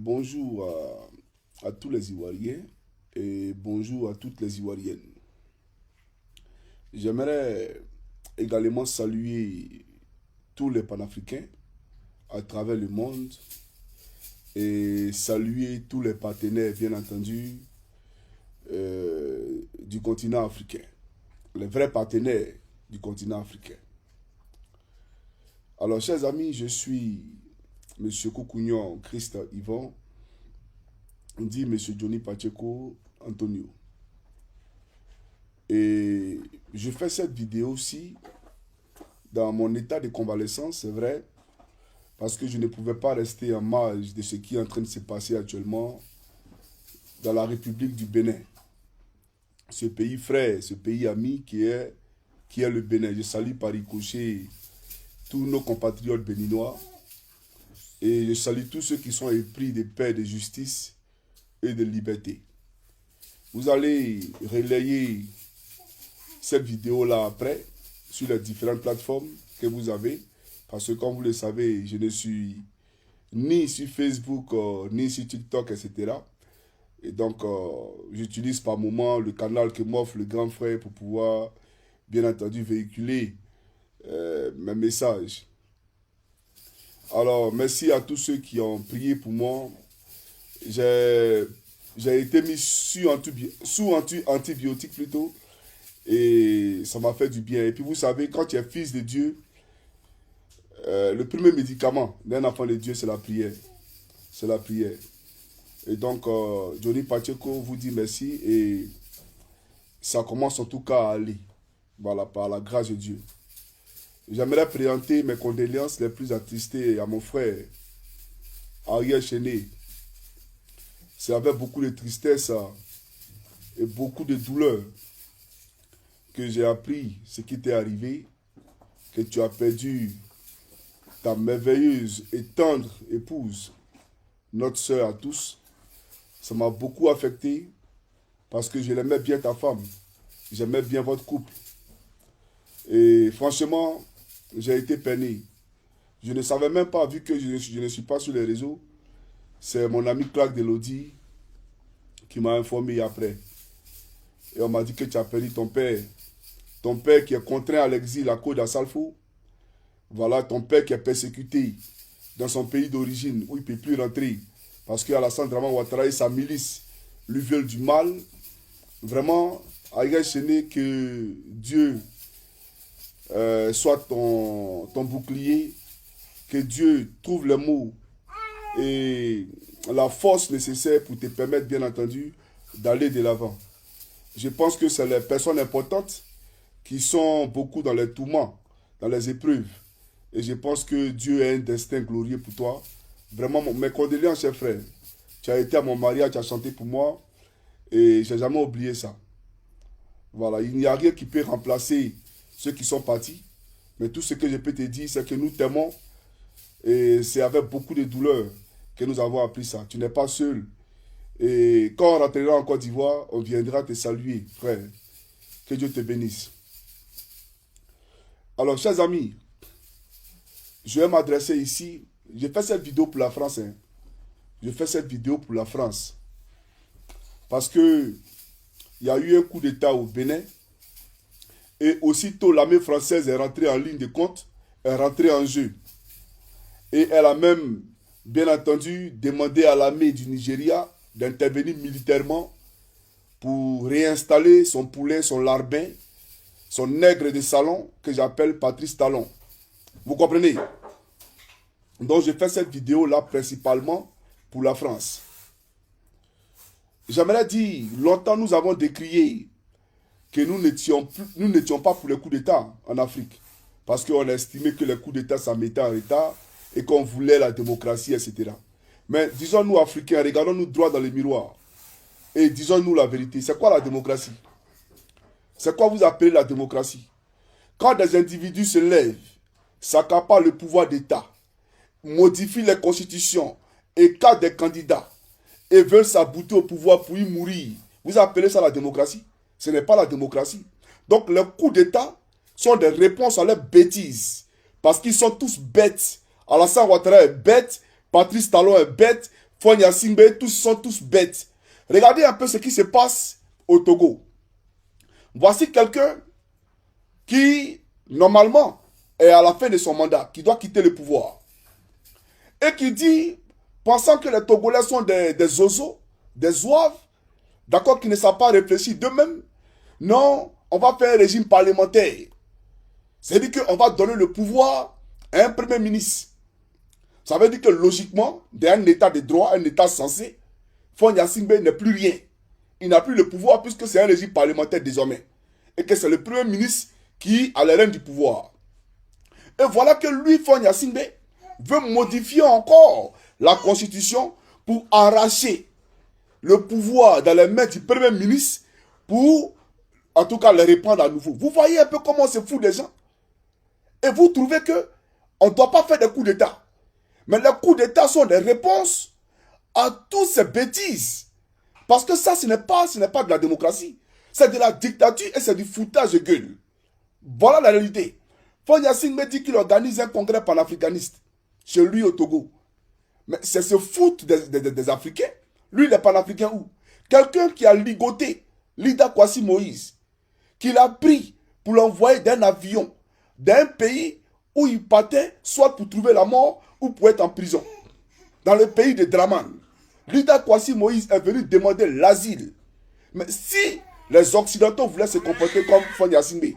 Bonjour à tous les Ivoiriens et bonjour à toutes les Ivoiriennes. J'aimerais également saluer tous les panafricains à travers le monde et saluer tous les partenaires, bien entendu, du continent africain. Les vrais partenaires du continent africain. Alors, chers amis, je suis M. Koukounion Christ Yvan, on dit M. Johnny Pacheco Antonio. Et je fais cette vidéo aussi dans mon état de convalescence, c'est vrai, parce que je ne pouvais pas rester en marge de ce qui est en train de se passer actuellement dans la République du Bénin. Ce pays frère, ce pays ami qui est le Bénin. Je salue par ricochet tous nos compatriotes béninois et je salue tous ceux qui sont épris de paix, de justice et de liberté. Vous allez relayer cette vidéo-là après sur les différentes plateformes que vous avez. Parce que comme vous le savez, je ne suis ni sur Facebook, ni sur TikTok, etc. Et donc, j'utilise par moment le canal que m'offre le grand frère pour pouvoir, bien entendu, véhiculer mes messages. Alors, merci à tous ceux qui ont prié pour moi. J'ai été mis sous antibiotiques plutôt. Et ça m'a fait du bien. Et puis vous savez, quand tu es fils de Dieu, le premier médicament d'un enfant de Dieu, c'est la prière. C'est la prière. Et donc, Johnny Pacheco vous dit merci. Et ça commence en tout cas à aller. Voilà, par la grâce de Dieu. J'aimerais présenter mes condoléances les plus attristées à mon frère, Ariel Chéné. C'est avec beaucoup de tristesse et beaucoup de douleur que j'ai appris ce qui t'est arrivé, que tu as perdu ta merveilleuse et tendre épouse, notre sœur à tous. Ça m'a beaucoup affecté parce que je l'aimais bien ta femme, j'aimais bien votre couple. Et franchement, j'ai été peiné. Je ne savais même pas, vu que je ne suis pas sur les réseaux, c'est mon ami Clark Delody qui m'a informé après. Et on m'a dit que tu as perdu ton père. Ton père qui est contraint à l'exil à cause d'Assalfo. Voilà, ton père qui est persécuté dans son pays d'origine où il ne peut plus rentrer. Parce qu'Alassane Draman Ouattara et sa milice lui veulent du mal. Vraiment, Ariel Chéné, que Dieu soit ton bouclier. Que Dieu trouve les mots et la force nécessaire pour te permettre, bien entendu, d'aller de l'avant. Je pense que c'est les personnes importantes qui sont beaucoup dans les tourments, dans les épreuves. Et je pense que Dieu a un destin glorieux pour toi. Vraiment, mes condoléances, cher frère. Tu as été à mon mariage, tu as chanté pour moi. Et je n'ai jamais oublié ça. Voilà, il n'y a rien qui peut remplacer ceux qui sont partis. Mais tout ce que je peux te dire, c'est que nous t'aimons. Et c'est avec beaucoup de douleur que nous avons appris ça. Tu n'es pas seul. Et quand on rentrera en Côte d'Ivoire, on viendra te saluer, frère. Que Dieu te bénisse. Alors, chers amis, je vais m'adresser ici. Je fais cette vidéo pour la France. Je fais cette vidéo pour la France. Parce que il y a eu un coup d'État au Bénin. Et aussitôt, l'armée française est rentrée en ligne de compte, est rentrée en jeu. Et elle a même, bien entendu, demandé à l'armée du Nigeria d'intervenir militairement pour réinstaller son poulet, son larbin, son nègre de salon, que j'appelle Patrice Talon. Vous comprenez? Donc je fais cette vidéo-là principalement pour la France. J'aimerais dire, longtemps nous avons décrié que nous n'étions pas pour les coups d'État en Afrique. Parce qu'on a estimé que les coups d'État, ça mettait en retard et qu'on voulait la démocratie, etc. Mais disons-nous Africains, regardons-nous droit dans le miroir. Et disons-nous la vérité. C'est quoi la démocratie? C'est quoi vous appelez la démocratie? Quand des individus se lèvent, s'accaparent le pouvoir d'État, modifient les constitutions, écartent des candidats et veulent s'abouter au pouvoir pour y mourir, vous appelez ça la démocratie? Ce n'est pas la démocratie. Donc les coups d'État sont des réponses à leurs bêtises. Parce qu'ils sont tous bêtes. Alassane Ouattara est bête, Patrice Talon est bête, Fonya Singbe, tous sont tous bêtes. Regardez un peu ce qui se passe au Togo. Voici quelqu'un qui, normalement, est à la fin de son mandat, qui doit quitter le pouvoir. Et qui dit, pensant que les Togolais sont des oiseaux, des zouaves, d'accord, qui ne savent pas réfléchir d'eux-mêmes, non, on va faire un régime parlementaire. C'est-à-dire qu'on va donner le pouvoir à un premier ministre. Ça veut dire que logiquement, d'un état de droit, un état censé, Fonya Singbe n'est plus rien. Il n'a plus le pouvoir puisque c'est un régime parlementaire désormais. Et que c'est le premier ministre qui a les rênes du pouvoir. Et voilà que lui, Fonya Singbe, veut modifier encore la constitution pour arracher le pouvoir dans les mains du premier ministre pour, en tout cas, les reprendre à nouveau. Vous voyez un peu comment c'est fou des gens. Et vous trouvez que on ne doit pas faire des coups d'État. Mais les coups d'État sont des réponses à toutes ces bêtises. Parce que ça, ce n'est pas de la démocratie. C'est de la dictature et c'est du foutage de gueule. Voilà la réalité. Fonya Singbe dit qu'il organise un congrès panafricaniste chez lui au Togo. Mais c'est ce foot des Africains. Lui, il est panafricain où? Quelqu'un qui a ligoté Lida Kwasi Moïse, qu'il a pris pour l'envoyer d'un avion d'un pays où il partait soit pour trouver la mort ou pour être en prison. Dans le pays de Draman. Lida Kwasi Moïse est venu demander l'asile. Mais si les Occidentaux voulaient se comporter comme Fonya Singbe,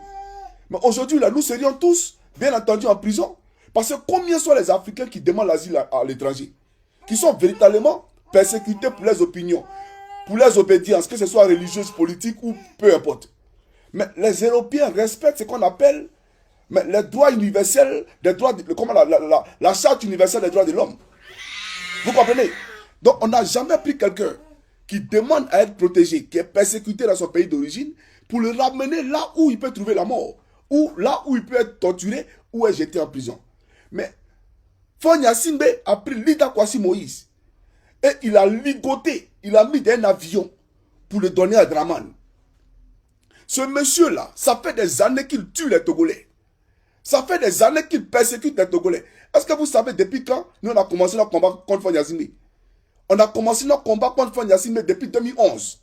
mais aujourd'hui, là, nous serions tous, bien entendu, en prison. Parce que combien sont les Africains qui demandent l'asile à l'étranger? Qui sont véritablement persécutés pour leurs opinions, pour leurs obédiences, que ce soit religieuses, politiques ou peu importe. Mais les Européens respectent ce qu'on appelle les droits universels, la charte universelle des droits de l'homme. Vous comprenez? Donc on n'a jamais pris quelqu'un qui demande à être protégé, qui est persécuté dans son pays d'origine, pour le ramener là où il peut trouver la mort, ou là où il peut être torturé, ou être jeté en prison. Mais Fonya Singbe a pris Lida Kwasi Moïse et il a ligoté, il a mis dans un avion pour le donner à Draman. Ce monsieur-là, ça fait des années qu'il tue les Togolais. Ça fait des années qu'il persécute les Togolais. Est-ce que vous savez depuis quand nous on a commencé notre combat contre Fonya Singbe? On a commencé notre combat contre Fonya Singbe depuis 2011.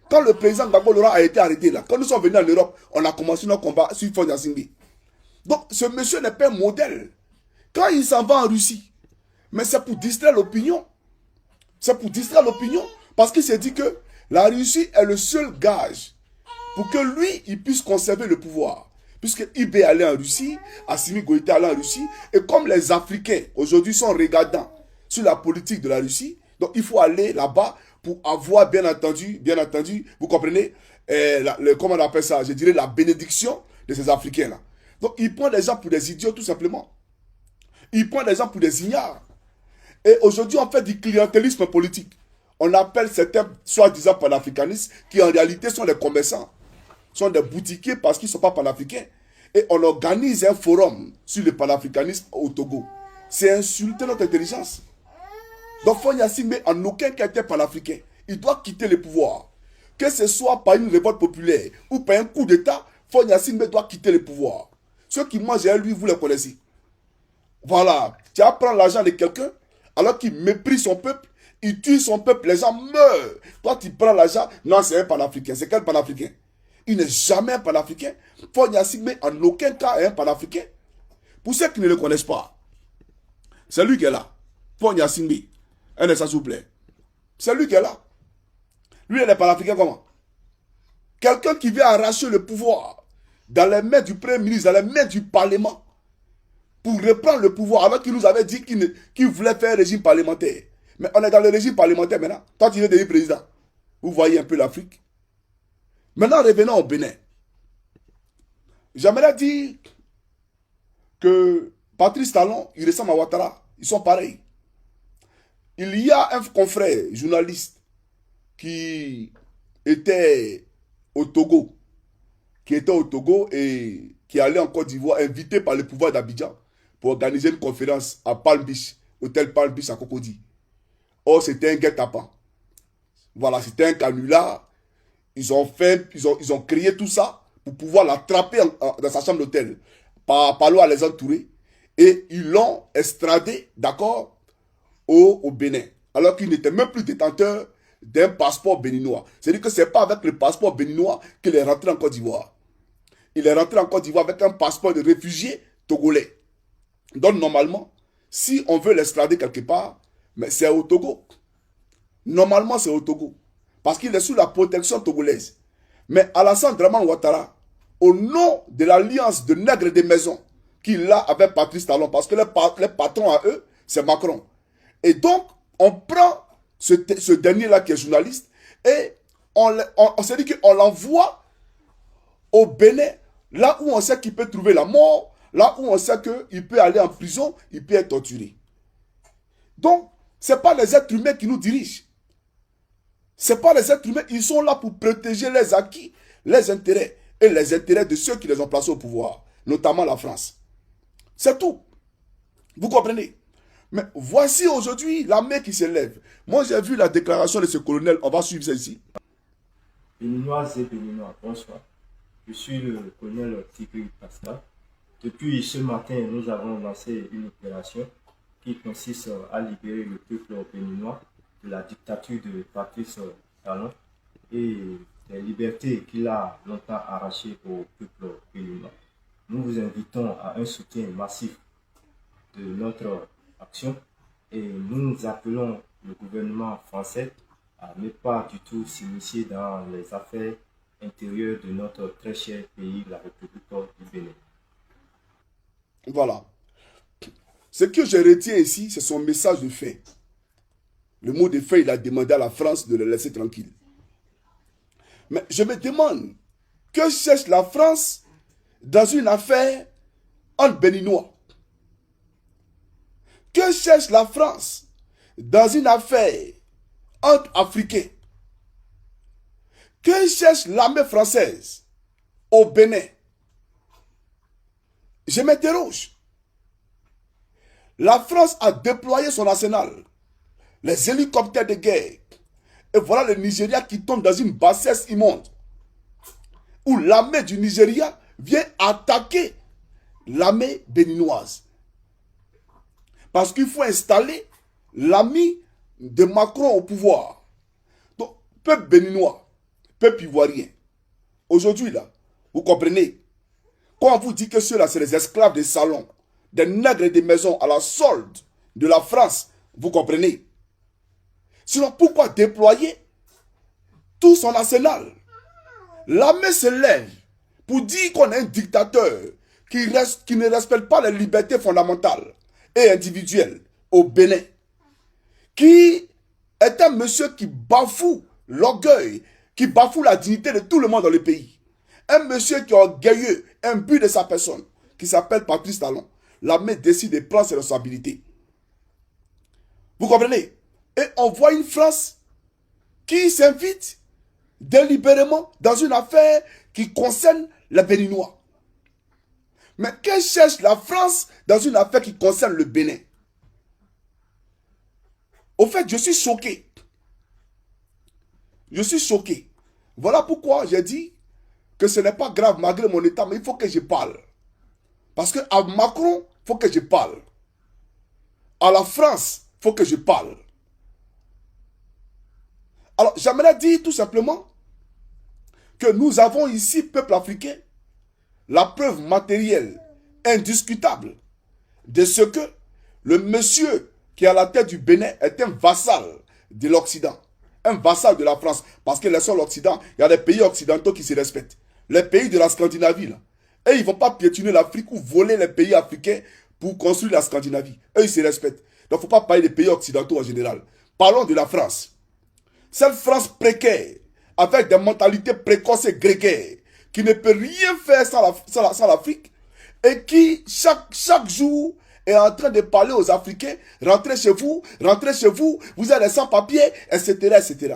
Quand le président Gbagbo Laurent a été arrêté là, quand nous sommes venus en Europe, on a commencé notre combat sur Fonya Singbe. Donc ce monsieur n'est pas un modèle. Quand il s'en va en Russie, mais c'est pour distraire l'opinion. C'est pour distraire l'opinion. Parce qu'il s'est dit que la Russie est le seul gage pour que lui, il puisse conserver le pouvoir. Puisque Ibé allait en Russie, Assimi Goïta allait en Russie. Et comme les Africains, aujourd'hui, sont regardants sur la politique de la Russie, donc il faut aller là-bas pour avoir, bien entendu, vous comprenez, comment on appelle ça, je dirais la bénédiction de ces Africains-là. Donc il prend des gens pour des idiots, tout simplement. Il prend des gens pour des ignares. Et aujourd'hui, on fait du clientélisme politique. On appelle certains soi-disant panafricanistes qui en réalité sont des commerçants, sont des boutiquiers parce qu'ils ne sont pas panafricains. Et on organise un forum sur le panafricanisme au Togo. C'est insulter notre intelligence. Donc Fonya Singbe en aucun cas était panafricain. Il doit quitter le pouvoir. Que ce soit par une révolte populaire ou par un coup d'État, Fonya Singbe doit quitter le pouvoir. Ceux qui mangent à lui, vous les connaissez. Voilà, tu vas prendre l'argent de quelqu'un alors qu'il méprise son peuple, il tue son peuple, les gens meurent. Toi, tu prends l'argent, non, c'est un panafricain. C'est quel panafricain? Il n'est jamais un panafricain. Fonya Singbe, en aucun cas, est un panafricain. Pour ceux qui ne le connaissent pas, c'est lui qui est là. Fonya Singbe. Un instant, s'il vous plaît. C'est lui qui est là. Lui, il est panafricain comment? Quelqu'un qui vient arracher le pouvoir dans les mains du Premier ministre, dans les mains du Parlement, pour reprendre le pouvoir, alors qu'il nous avait dit qu'il voulait faire un régime parlementaire. Mais on est dans le régime parlementaire maintenant. Toi, tu es devenu président. Vous voyez un peu l'Afrique. Maintenant, revenons au Bénin. J'aimerais dire que Patrice Talon, il ressemble à Ouattara. Ils sont pareils. Il y a un confrère, journaliste, qui était au Togo. Et qui allait en Côte d'Ivoire, invité par le pouvoir d'Abidjan pour organiser une conférence à Palm Beach, hôtel Palm Beach à Cocody. Or, c'était un guet-apens. Voilà, c'était un canular. Ils ont créé tout ça pour pouvoir l'attraper dans sa chambre d'hôtel. Par l'eau à les entourer. Et ils l'ont extradé, d'accord, au Bénin. alors qu'il n'était même plus détenteur d'un passeport béninois. C'est-à-dire que ce n'est pas avec le passeport béninois qu'il est rentré en Côte d'Ivoire. Il est rentré en Côte d'Ivoire avec un passeport de réfugié togolais. Donc normalement, si on veut l'extrader quelque part, mais c'est au Togo. Normalement, c'est au Togo. Parce qu'il est sous la protection togolaise. Mais Alassane Draman Ouattara, au nom de l'alliance de nègres des maisons qu'il a avec Patrice Talon, parce que les patrons à eux, c'est Macron. Et donc, on prend ce dernier-là qui est journaliste et on s'est dit qu'on l'envoie au Bénin, là où on sait qu'il peut trouver la mort, là où on sait qu'il peut aller en prison, il peut être torturé. Donc, ce n'est pas les êtres humains qui nous dirigent. Ce n'est pas les êtres humains, ils sont là pour protéger les acquis, les intérêts et les intérêts de ceux qui les ont placés au pouvoir, notamment la France. C'est tout. Vous comprenez? Mais voici aujourd'hui l'armée qui s'élève. Moi, j'ai vu la déclaration de ce colonel, on va suivre ça ici. Béninoises et Béninois, bonsoir. Je suis le colonel Tigri Pascal. Depuis ce matin, nous avons lancé une opération qui consiste à libérer le peuple béninois de la dictature de Patrice Talon et des libertés qu'il a longtemps arrachées au peuple béninois. Nous vous invitons à un soutien massif de notre action et nous appelons le gouvernement français à ne pas du tout s'initier dans les affaires intérieures de notre très cher pays, la République du Bénin. Voilà. Ce que je retiens ici, c'est son message de fait. Le mot de fait, il a demandé à la France de le laisser tranquille. Mais je me demande, que cherche la France dans une affaire entre Béninois? Que cherche la France dans une affaire entre Africains? Que cherche l'armée française au Bénin? Je m'interroge. La France a déployé son arsenal, les hélicoptères de guerre. Et voilà le Nigeria qui tombe dans une bassesse immonde, où l'armée du Nigeria vient attaquer l'armée béninoise. Parce qu'il faut installer l'ami de Macron au pouvoir. Donc, peuple béninois, peuple ivoirien. Aujourd'hui, là, vous comprenez, quand on vous dit que ceux-là, c'est les esclaves des salons, des nègres des maisons à la solde de la France, vous comprenez. Sinon, pourquoi déployer tout son arsenal? L'armée se lève pour dire qu'on est un dictateur qui ne respecte pas les libertés fondamentales et individuelles au Bénin, qui est un monsieur qui bafoue l'orgueil, qui bafoue la dignité de tout le monde dans le pays. Un monsieur qui est orgueilleux, imbu de sa personne, qui s'appelle Patrice Talon. L'armée décide de prendre ses responsabilités. Vous comprenez? Et on voit une France qui s'invite délibérément dans une affaire qui concerne les Béninois. Mais que cherche la France dans une affaire qui concerne le Bénin? Au fait, je suis choqué. Je suis choqué. Voilà pourquoi j'ai dit que ce n'est pas grave malgré mon état, mais il faut que je parle. Parce qu'à Macron, il faut que je parle. À la France, il faut que je parle. Alors, j'aimerais dire tout simplement que nous avons ici, peuple africain, la preuve matérielle, indiscutable, de ce que le monsieur qui est à la tête du Bénin est un vassal de l'Occident, un vassal de la France. Parce que laissons l'Occident, il y a des pays occidentaux qui se respectent. Les pays de la Scandinavie, là. Et ils ne vont pas piétiner l'Afrique ou voler les pays africains pour construire la Scandinavie. Eux, ils se respectent. Donc, il ne faut pas parler des pays occidentaux en général. Parlons de la France. Cette France précaire, avec des mentalités précoces et grégaires, qui ne peut rien faire sans l'Afrique, et qui, chaque jour, est en train de parler aux Africains, rentrez chez vous, vous êtes sans-papiers, etc., etc.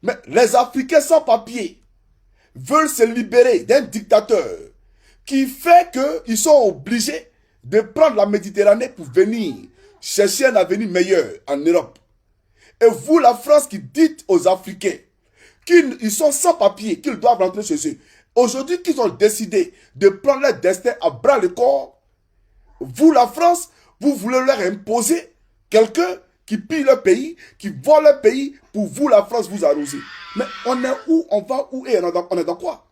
Mais les Africains sans-papiers veulent se libérer d'un dictateur qui fait qu'ils sont obligés de prendre la Méditerranée pour venir chercher un avenir meilleur en Europe. Et vous, la France, qui dites aux Africains qu'ils sont sans papier, qu'ils doivent rentrer chez eux. Aujourd'hui, qu'ils ont décidé de prendre leur destin à bras le corps, vous, la France, vous voulez leur imposer quelqu'un qui pillent leur pays, qui volent leur pays pour vous, la France, vous arroser. Mais on est où, on va où et on est dans quoi?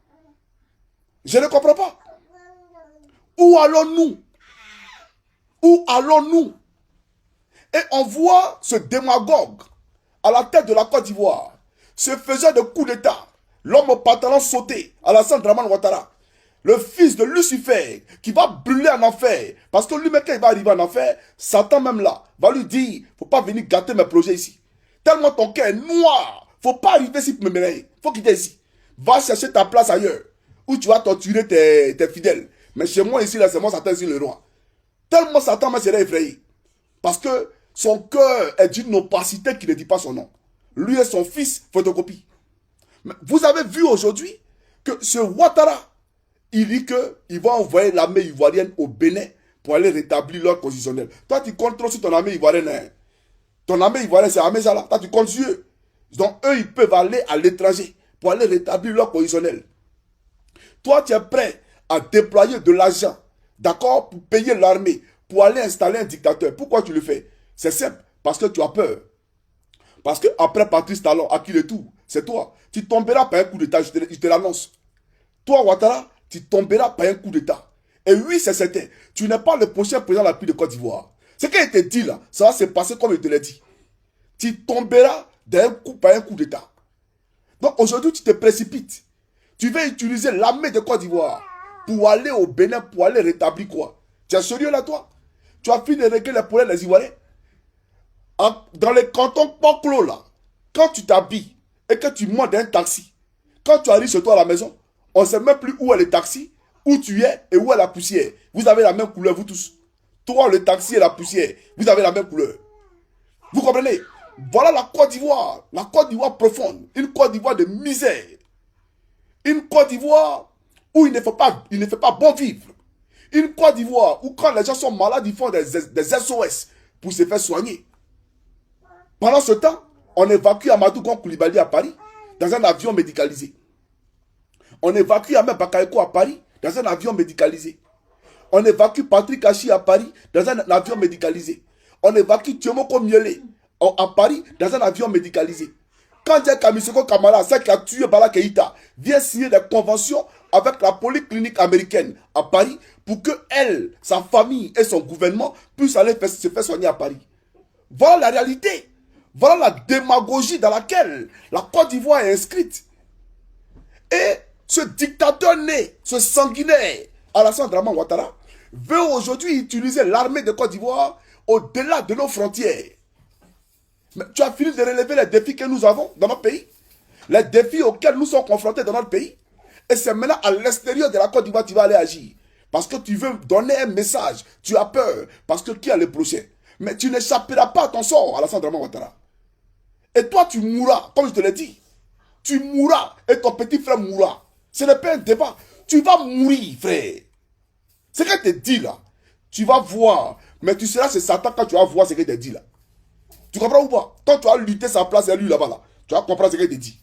Je ne comprends pas. Où allons-nous? Où allons-nous? Et on voit ce démagogue à la tête de la Côte d'Ivoire, ce faiseur de coup d'État, l'homme au pantalon sauté, Alassane Dramane Ouattara, le fils de Lucifer, qui va brûler en enfer. Parce que lui-même, quand il va arriver en enfer, Satan même là, va lui dire, faut pas venir gâter mes projets ici. Tellement ton cœur est noir, faut pas arriver ici pour me mêler. Faut quitter ici. Va chercher ta place ailleurs, où tu vas torturer tes fidèles. Mais chez moi ici, là, c'est moi Satan ici le roi. Tellement Satan m'a serait effrayé. Parce que son cœur est d'une opacité qui ne dit pas son nom. Lui et son fils, photocopie. Mais vous avez vu aujourd'hui que ce Ouattara, il dit qu'il va envoyer l'armée ivoirienne au Bénin pour aller rétablir l'ordre constitutionnel. Toi, tu comptes trop sur ton armée ivoirienne. Hein? Ton armée ivoirienne, c'est l'armée ça là. Toi, tu comptes sur eux. Donc, eux, ils peuvent aller à l'étranger pour aller rétablir l'ordre constitutionnel. Toi, tu es prêt à déployer de l'argent, d'accord, pour payer l'armée, pour aller installer un dictateur. Pourquoi tu le fais? C'est simple, parce que tu as peur. Parce qu'après Patrice Talon, à qui le tout, c'est toi. Tu tomberas par un coup d'État, je te l'annonce. Toi, Ouattara, tu tomberas par un coup d'État. Et oui, c'est certain. Tu n'es pas le prochain président de la République de Côte d'Ivoire. Ce qu'il te dit là, ça va se passer comme il te l'a dit. Tu tomberas par un coup d'État. Donc aujourd'hui, tu te précipites. Tu veux utiliser l'armée de Côte d'Ivoire pour aller au Bénin, pour aller rétablir quoi? Tu es sérieux là, toi? Tu as fini de régler les problèmes des Ivoiriens? Dans les cantons pas clos là, quand tu t'habilles et que tu montes dans un taxi, quand tu arrives chez toi à la maison, on ne sait même plus où est le taxi, où tu es et où est la poussière. Vous avez la même couleur, vous tous. Toi, le taxi et la poussière, vous avez la même couleur. Vous comprenez? Voilà la Côte d'Ivoire profonde, une Côte d'Ivoire de misère. Une Côte d'Ivoire où il ne fait pas bon vivre. Une Côte d'Ivoire où quand les gens sont malades, ils font des SOS pour se faire soigner. Pendant ce temps, on évacue Amadou Gon Coulibaly à Paris dans un avion médicalisé. On évacue Ahmed Bakayoko à Paris dans un avion médicalisé. On évacue Patrick Hachi à Paris dans un avion médicalisé. On évacue Thiomoko Miele à Paris dans un avion médicalisé. Quand Jack Kamisoko Kamara, celle qui a tué Bala Keïta, vient signer des conventions avec la polyclinique américaine à Paris pour que elle, sa famille et son gouvernement puissent aller se faire soigner à Paris. Voilà la réalité. Voilà la démagogie dans laquelle la Côte d'Ivoire est inscrite. Et ce dictateur né, ce sanguinaire, Alassane Dramane Ouattara, veut aujourd'hui utiliser l'armée de Côte d'Ivoire au-delà de nos frontières. Mais tu as fini de relever les défis que nous avons dans notre pays, les défis auxquels nous sommes confrontés dans notre pays. Et c'est maintenant à l'extérieur de la Côte d'Ivoire que tu vas aller agir. Parce que tu veux donner un message, tu as peur, parce que qui est le prochain? Mais tu n'échapperas pas à ton sort, Alassane Dramane Ouattara. Et toi, tu mourras, comme je te l'ai dit. Tu mourras et ton petit frère mourra. Ce n'est pas un débat. Tu vas mourir, frère. Ce qu'elle te dit là, tu vas voir. Mais tu seras chez Satan quand tu vas voir ce qu'elle te dit là. Tu comprends ou pas? Quand tu vas lutter sa place et lui là-bas là, tu vas comprendre ce qu'elle te dit.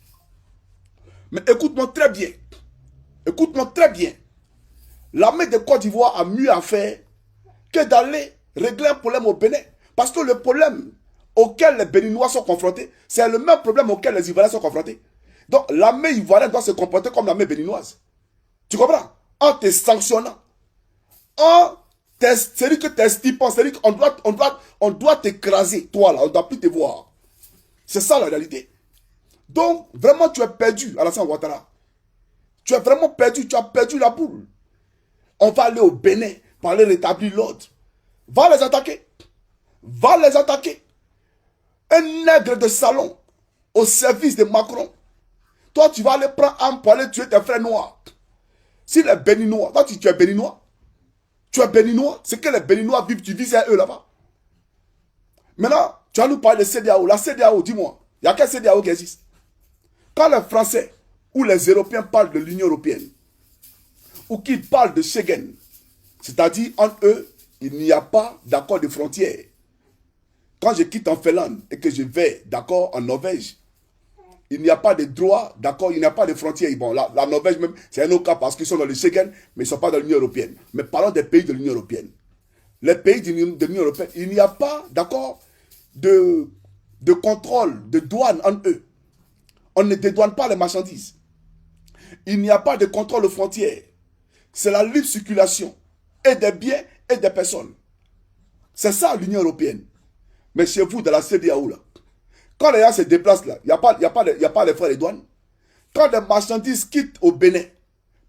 Mais écoute-moi très bien. Écoute-moi très bien. L'armée de Côte d'Ivoire a mieux à faire que d'aller régler un problème au Bénin. Parce que le problème auquel les Béninois sont confrontés, c'est le même problème auquel les Ivoiriens sont confrontés. Donc l'armée ivoirienne doit se comporter comme l'armée béninoise. Tu comprends? En te sanctionnant. C'est-à-dire que t'es stipant, c'est-à-dire qu'on doit t'écraser, toi là, on ne doit plus te voir. C'est ça la réalité. Donc, vraiment, tu es perdu, Alassane Ouattara. Tu es vraiment perdu, tu as perdu la boule. On va aller au Bénin pour aller rétablir l'ordre. Va les attaquer. Va les attaquer. Un nègre de salon au service de Macron. Toi, tu vas aller prendre arme pour aller tuer tes frères noirs. Si les Béninois, toi, tu es Béninois. Tu es Béninois. C'est que les Béninois vivent, tu vis à eux là-bas. Maintenant, tu vas nous parler de CEDEAO. La CEDEAO, dis-moi, il n'y a qu'un CEDEAO qui existe. Quand les Français ou les Européens parlent de l'Union européenne, ou qu'ils parlent de Schengen, c'est-à-dire entre eux, il n'y a pas d'accord de frontières. Quand je quitte en Finlande et que je vais, d'accord, en Norvège, il n'y a pas de droit, d'accord, il n'y a pas de frontières. Bon, la Norvège même, c'est un autre cas parce qu'ils sont dans le Schengen, mais ils ne sont pas dans l'Union européenne. Mais parlons des pays de l'Union européenne. Les pays de l'Union européenne, il n'y a pas, d'accord, de contrôle, de douane en eux. On ne dédouane pas les marchandises. Il n'y a pas de contrôle aux frontières. C'est la libre circulation et des biens et des personnes. C'est ça l'Union européenne. Mais chez vous, dans la CEDEAO, là, quand les gens se déplacent là, il n'y a pas les frais de douane. Quand des marchandises quittent au Bénin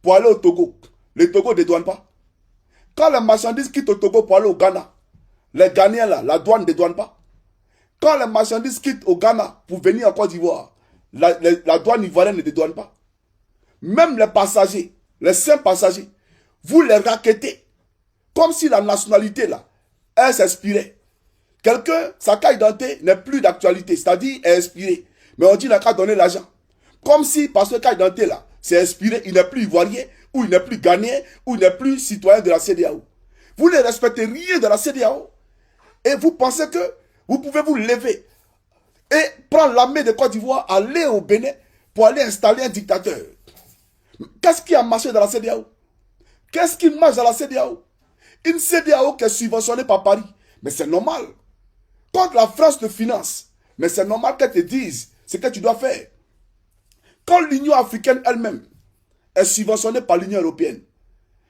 pour aller au Togo, les Togo ne dédouanent pas. Quand les marchandises quittent au Togo pour aller au Ghana, les Ghanéens là, la douane ne dédouane pas. Quand les marchandises quittent au Ghana pour venir en Côte d'Ivoire, la douane ivoirienne ne dédouane pas. Même les passagers, les simples passagers, vous les raquettez comme si la nationalité là, elle s'inspirait. Quelqu'un, sa carte d'identité n'est plus d'actualité, c'est-à-dire est expirée. Mais on dit qu'il n'a qu'à donner l'argent. Comme si, parce que carte d'identité là, c'est expiré, il n'est plus ivoirien, ou il n'est plus ghanéen, ou il n'est plus citoyen de la CEDEAO. Vous ne respectez rien de la CEDEAO. Et vous pensez que vous pouvez vous lever et prendre l'armée de Côte d'Ivoire, aller au Bénin pour aller installer un dictateur. Qu'est-ce qui a marché dans la CEDEAO? Qu'est-ce qui marche dans la CEDEAO? Une CEDEAO qui est subventionnée par Paris. Mais c'est normal. Quand la France te finance, mais c'est normal qu'elle te dise ce que tu dois faire. Quand l'Union africaine elle-même est subventionnée par l'Union européenne,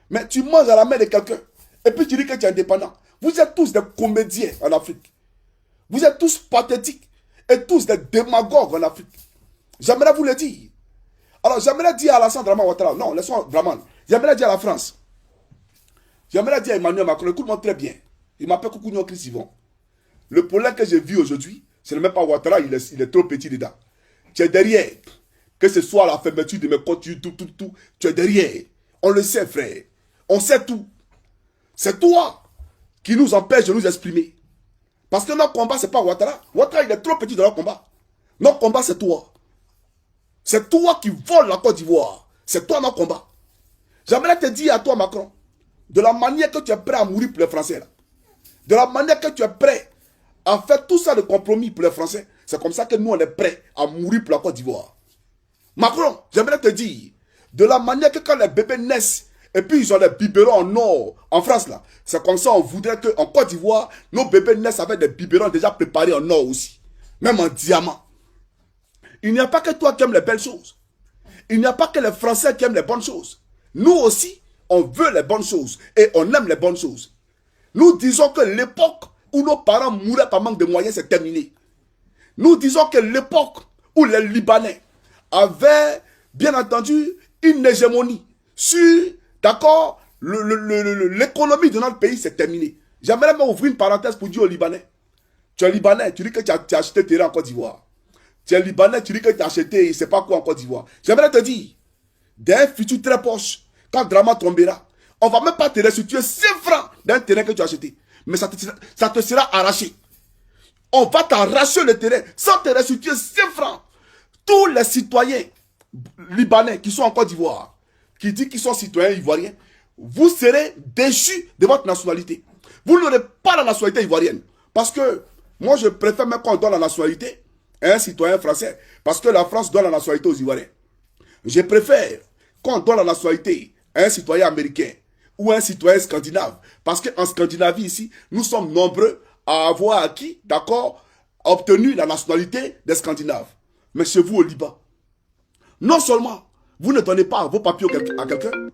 mais tu manges à la main de quelqu'un, et puis tu dis que tu es indépendant. Vous êtes tous des comédiens en Afrique. Vous êtes tous pathétiques et tous des démagogues en Afrique. J'aimerais vous le dire. Alors, j'aimerais dire à Alassane Draman Ouattara, non, laissons Draman. J'aimerais dire à la France. J'aimerais dire à Emmanuel Macron, écoute-moi très bien. Il m'appelle Koukouignon Chris Yvon. Le problème que j'ai vu aujourd'hui, ce n'est même pas Ouattara, il est trop petit dedans. Tu es derrière. Que ce soit la fermeture de mes comptes YouTube, tout, tu es derrière. On le sait, frère. On sait tout. C'est toi qui nous empêche de nous exprimer. Parce que notre combat, ce n'est pas Ouattara. Ouattara, il est trop petit dans notre combat. Notre combat, c'est toi. C'est toi qui voles la Côte d'Ivoire. C'est toi notre combat. J'aimerais te dire à toi, Macron, de la manière que tu es prêt à mourir pour les Français, là, de la manière que tu es prêt à faire tout ça de compromis pour les Français, c'est comme ça que nous, on est prêt à mourir pour la Côte d'Ivoire. Macron, j'aimerais te dire, de la manière que quand les bébés naissent, et puis ils ont des biberons en or, en France, là, c'est comme ça on voudrait qu'en Côte d'Ivoire, nos bébés naissent avec des biberons déjà préparés en or aussi, même en diamant. Il n'y a pas que toi qui aimes les belles choses. Il n'y a pas que les Français qui aiment les bonnes choses. Nous aussi, on veut les bonnes choses et on aime les bonnes choses. Nous disons que l'époque où nos parents mouraient par manque de moyens, c'est terminé. Nous disons que l'époque où les Libanais avaient, bien entendu, une hégémonie sur, d'accord, l'économie de notre pays, c'est terminé. J'aimerais même ouvrir une parenthèse pour dire aux Libanais. Tu es Libanais, tu dis que tu as acheté terrain en Côte d'Ivoire. Tu es Libanais, tu dis que tu as acheté, je ne sais pas quoi en Côte d'Ivoire. J'aimerais te dire, d'un futur très proche, quand Drama tombera, on ne va même pas te restituer 5 francs d'un terrain que tu as acheté. Mais ça te sera arraché. On va t'arracher le terrain sans te restituer 5 francs. Tous les citoyens libanais qui sont en Côte d'Ivoire, qui disent qu'ils sont citoyens ivoiriens, vous serez déchus de votre nationalité. Vous n'aurez pas la nationalité ivoirienne. Parce que moi, je préfère même qu'on donne la nationalité à un citoyen français. Parce que la France donne la nationalité aux Ivoiriens. Je préfère qu'on donne la nationalité à un citoyen américain ou à un citoyen scandinave. Parce qu'en Scandinavie, ici, nous sommes nombreux à avoir acquis, d'accord, obtenu la nationalité des Scandinaves. Mais chez vous au Liban, non seulement vous ne donnez pas vos papiers à quelqu'un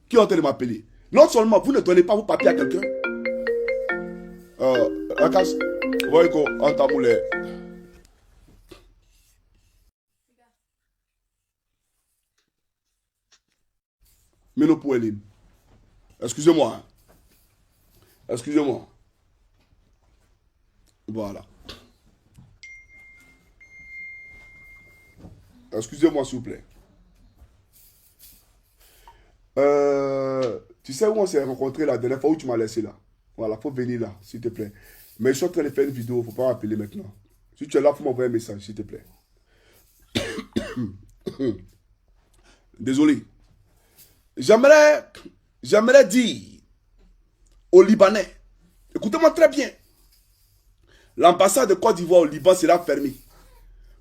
qui est en train de m'appeler, non seulement vous ne donnez pas vos papiers à quelqu'un, Rakas, voyez qu'on entame les... Ménopouéline. Excusez-moi. Hein. Excusez-moi. Voilà. Excusez-moi, s'il vous plaît. Tu sais où on s'est rencontrés la dernière fois où tu m'as laissé là? Voilà, faut venir là, s'il te plaît. Mais je suis en train de faire une vidéo, faut pas m'appeler maintenant. Si tu es là, faut m'envoyer un message, s'il te plaît. Désolé. J'aimerais dire aux Libanais, écoutez-moi très bien, l'ambassade de Côte d'Ivoire au Liban sera fermée.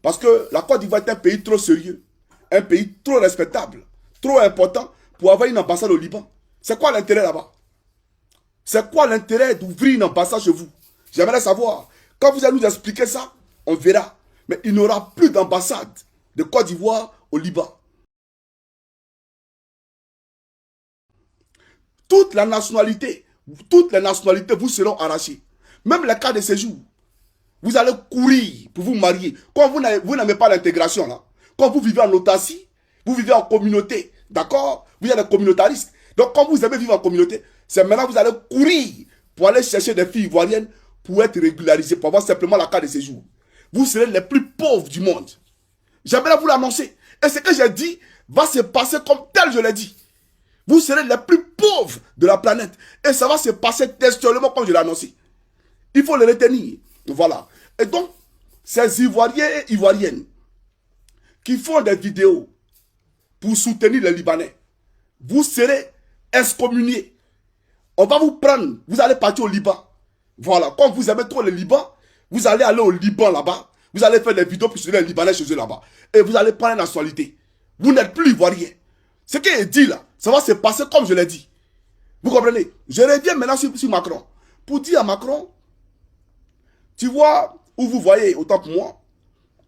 Parce que la Côte d'Ivoire est un pays trop sérieux, un pays trop respectable, trop important pour avoir une ambassade au Liban. C'est quoi l'intérêt là-bas? C'est quoi l'intérêt d'ouvrir une ambassade chez vous? J'aimerais savoir, Quand vous allez nous expliquer ça, on verra. Mais il n'y aura plus d'ambassade de Côte d'Ivoire au Liban. Toutes les nationalités vous seront arrachées. Même les cas de séjour. Vous allez courir pour vous marier. Quand vous n'aimez pas l'intégration, là, quand vous vivez en autarcie, vous vivez en communauté, d'accord? Vous êtes des communautaristes. Donc, quand vous aimez vivre en communauté, c'est maintenant que vous allez courir pour aller chercher des filles ivoiriennes pour être régularisées, pour avoir simplement la carte de séjour. Vous serez les plus pauvres du monde. J'aimerais vous l'annoncer. Et ce que j'ai dit va se passer comme tel je l'ai dit. Vous serez les plus pauvres de la planète. Et ça va se passer textuellement comme je l'ai annoncé. Il faut le retenir. Voilà. Et donc, ces Ivoiriens et Ivoiriennes qui font des vidéos pour soutenir les Libanais, vous serez excommuniés. On va vous prendre, vous allez partir au Liban. Voilà, quand vous aimez trop le Liban, vous allez aller au Liban là-bas. Vous allez faire des vidéos pour soutenir les Libanais chez eux là-bas. Et vous allez prendre la nationalité. Vous n'êtes plus Ivoirien. Ce qu'il est dit là, ça va se passer comme je l'ai dit. Vous comprenez? Je reviens maintenant sur Macron. Pour dire à Macron, tu vois, où vous voyez, autant que moi,